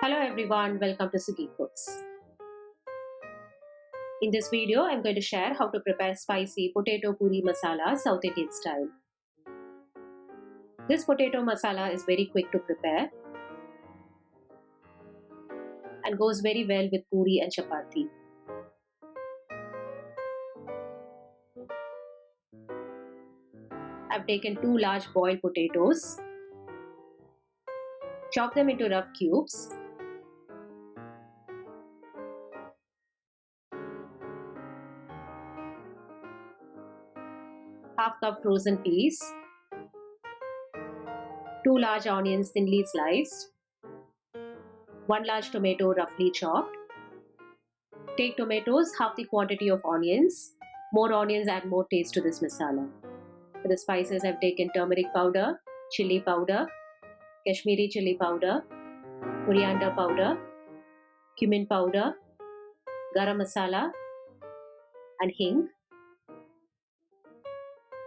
Hello everyone, welcome to Sugi Cooks. In this video, I'm going to share how to prepare spicy potato Poori masala South Indian style. This potato masala is very quick to prepare and goes very well with Poori and Chapati. I've taken 2 large boiled potatoes, chop them into rough cubes. Half cup frozen peas, 2 large onions thinly sliced, 1 large tomato roughly chopped. Take tomatoes, half the quantity of onions. More onions add more taste to this masala. For the spices, I've taken turmeric powder, chilli powder, Kashmiri chilli powder, coriander powder, cumin powder, garam masala and hing,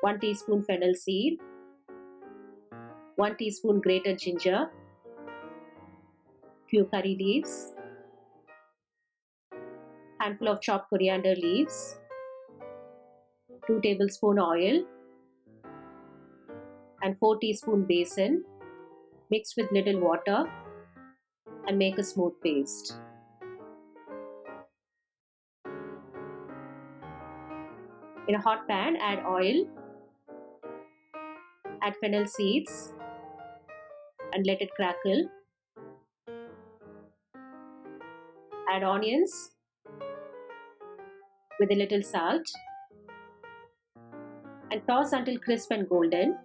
1 teaspoon fennel seed, 1 teaspoon grated ginger, few curry leaves, handful of chopped coriander leaves, 2 tablespoon oil and 4 teaspoon besan mixed with little water and make a smooth paste. In a hot pan, add oil, add fennel seeds and let it crackle. Add onions with a little salt and toss until crisp and golden.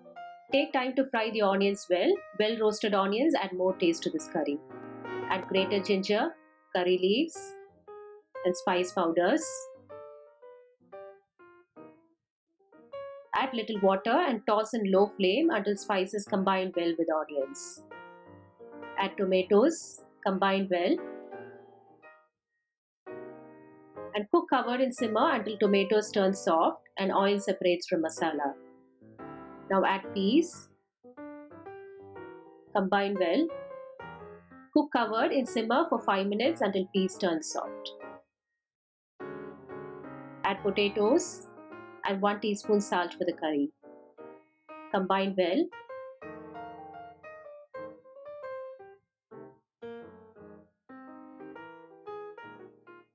Take time to fry the onions well. Well roasted onions add more taste to this curry. Add grated ginger, curry leaves and spice powders. Add little water and toss in low flame until spices combine well with onions. Add tomatoes, combine well and cook covered in simmer until tomatoes turn soft and oil separates from masala. Now add peas, combine well, cook covered in simmer for 5 minutes until peas turn soft. Add potatoes and 1 teaspoon salt for the curry. Combine well.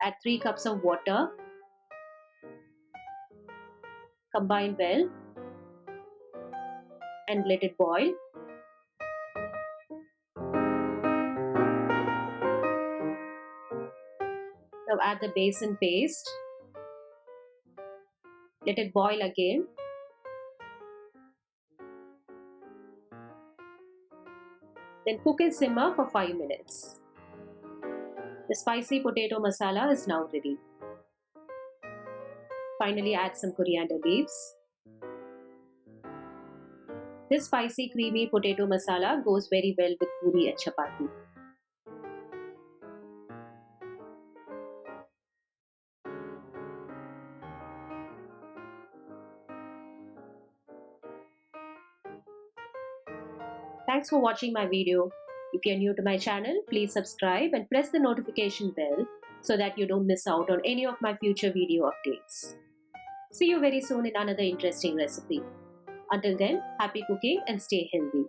Add 3 cups of water. Combine well and let it boil. Now add the besan paste. Let it boil again. Then cook and simmer for 5 minutes. The spicy potato masala is now ready. Finally, add some coriander leaves. This spicy creamy potato masala goes very well with Poori and Chapati. Thanks for watching my video. If you're new to my channel, please subscribe and press the notification bell so that you don't miss out on any of my future video updates. See you very soon in another interesting recipe. Until then, happy cooking and stay healthy.